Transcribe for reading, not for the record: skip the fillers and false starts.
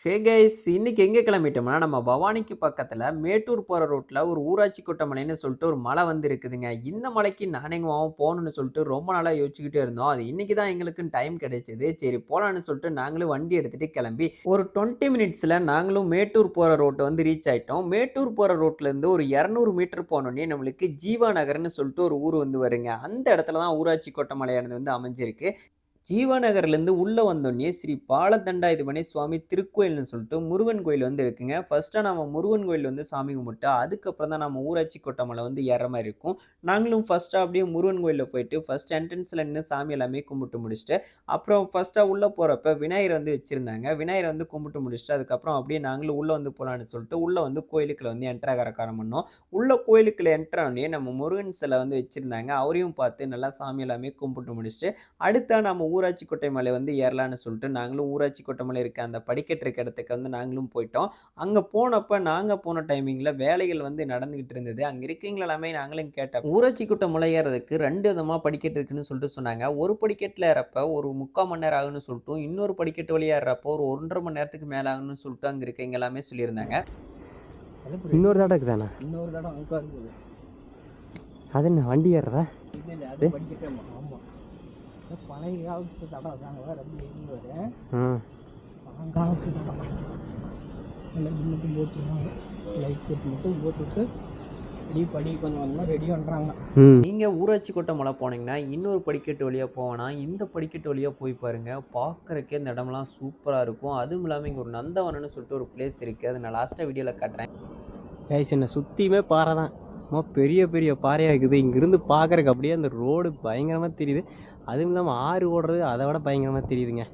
Hey guys இன்னைக்கு எங்கே கிளம்பிட்டோம்னா நம்ம பவானிக்கு பக்கத்தில் மேட்டூர் போகிற ரோட்டில் ஒரு ஊராட்சி கொட்டமலைன்னு சொல்லிட்டு ஒரு மலை வந்து இருக்குதுங்க. இந்த மலைக்கு நானேங்கமாவும் போகணும்னு சொல்லிட்டு ரொம்ப நாளாக யோசிச்சுக்கிட்டே இருந்தோம். அது இன்னைக்கு தான் எங்களுக்கு டைம் கிடைச்சிது. சரி போகலான்னு சொல்லிட்டு நாங்களும் வண்டி எடுத்துகிட்டு கிளம்பி ஒரு 20 மினிட்ஸில் நாங்களும் மேட்டூர் போகிற ரோட்டை வந்து ரீச் ஆகிட்டோம். மேட்டூர் போகிற ரோட்லேருந்து ஒரு 200 மீட்டர் போனோடனே நம்மளுக்கு ஜீவா நகர்னு சொல்லிட்டு ஒரு ஊர் வந்து வருங்க. அந்த இடத்துல தான் ஊராட்சி கொட்டமலையானது வந்து அமைஞ்சிருக்கு. ஜீவா நகர்லேருந்து உள்ளே வந்தோடனே ஸ்ரீ பாலதண்டாயுதபாணி சுவாமி திருக்கோயில்னு சொல்லிட்டு முருகன் கோயில் வந்து இருக்குங்க. ஃபர்ஸ்ட்டாக நம்ம முருகன் கோயில் வந்து சாமி கும்பிட்டு அதுக்கப்புறம் தான் நம்ம ஊராட்சி கொட்டமலை வந்து ஏற மாதிரி இருக்கும். நாங்களும் ஃபர்ஸ்ட்டாக அப்படியே முருகன் கோயிலில் போயிட்டு ஃபர்ஸ்ட் என்ட்ரன்ஸில் நின்று சாமி எல்லாமே கும்பிட்டு முடிச்சுட்டு அப்புறம் ஃபர்ஸ்ட்டாக உள்ளே போகிறப்ப விநாயகர் வந்து வச்சுருந்தாங்க. விநாயகர் வந்து கும்பிட்டு முடிச்சுட்டு அதுக்கப்புறம் அப்படியே நாங்களும் உள்ளே வந்து போகலான்னு சொல்லிட்டு உள்ளே வந்து கோயிலுக்குள்ள வந்து என்ட்ராகரக்காரம் பண்ணோம். உள்ள கோயிலுக்குள்ள என்ட்ரானே நம்ம முருகன் சிலை வந்து வச்சுருந்தாங்க. அவரையும் பார்த்து நல்லா சாமி எல்லாமே கும்பிட்டு முடிச்சுட்டு அடுத்தா நம்ம ஊராட்சி கோட்டை மலை வந்து ஏறலான்னு சொல்லிட்டு நாங்களும் ஊராட்சி கோட்டை மலை இருக்க அந்த படிக்கட்டு இருக்க இடத்துக்கு வந்து நாங்களும் போயிட்டோம். அங்கே போனப்போ நாங்கள் போன டைமிங்கில் வேலைகள் வந்து நடந்துக்கிட்டு இருந்தது. அங்கே இருக்கீங்களா எல்லாமே நாங்களும் கேட்டோம். ஊராட்சி கோட்டை மலை ஏறதுக்கு 2 விதமாக படிக்கட்டு இருக்குன்னு சொல்லிட்டு சொன்னாங்க. ஒரு படிக்கட்டில் ஏறப்ப ஒரு 3/4 மணி நேரம் ஆகுன்னு சொல்லிட்டு இன்னொரு படிக்கட்டு வழியாக ஏறப்போ ஒரு 1.5 மணி நேரத்துக்கு மேலே ஆகுன்னு சொல்லிட்டு அங்கே இருக்கீங்க எல்லாமே சொல்லியிருந்தாங்க. இன்னொரு தடம் இருக்குதாண்ணா? இன்னொரு தடம் அங்கே இருக்குது. அது என்ன வண்டி ஏறுறதா? இல்லை அது படிக்கட்டே. ஆமாம் பழைய காலத்து தடம் தாங்க ரொம்ப எரிஞ்சு வரும். காலத்து தடம் எல்லாம் மட்டும் போட்டுருவாங்க. லைட் போட்டு மட்டும் போட்டுவிட்டு படி கொஞ்சம் கொஞ்சமாக ரெடி பண்ணுறாங்க. நீங்கள் ஊராட்சி கோட்டை மலை போனீங்கன்னா இன்னொரு படிக்கட்டு வழியாக போவேனா இந்த படிக்கட்டு வழியாக போய் பாருங்கள். பார்க்குறக்கே இந்த இடம்லாம் சூப்பராக இருக்கும். அதுவும் இல்லாமல் இங்கே ஒரு நந்தவனம்னு சொல்லிட்டு ஒரு பிளேஸ் இருக்குது. அதை நான் லாஸ்ட்டாக வீடியோவில் காட்டுறேன். கைஸ் என்னை சுற்றியுமே பாறை தான். சும்மா பெரிய பெரிய பாறையாக இருக்குது. இங்கேருந்து பார்க்குறக்கு அப்படியே அந்த ரோடு பயங்கரமாக தெரியுது. அதுவும் இல்லாமல் ஆறு ஓடுறது அதை விட பயங்கரமாக தெரியுதுங்க.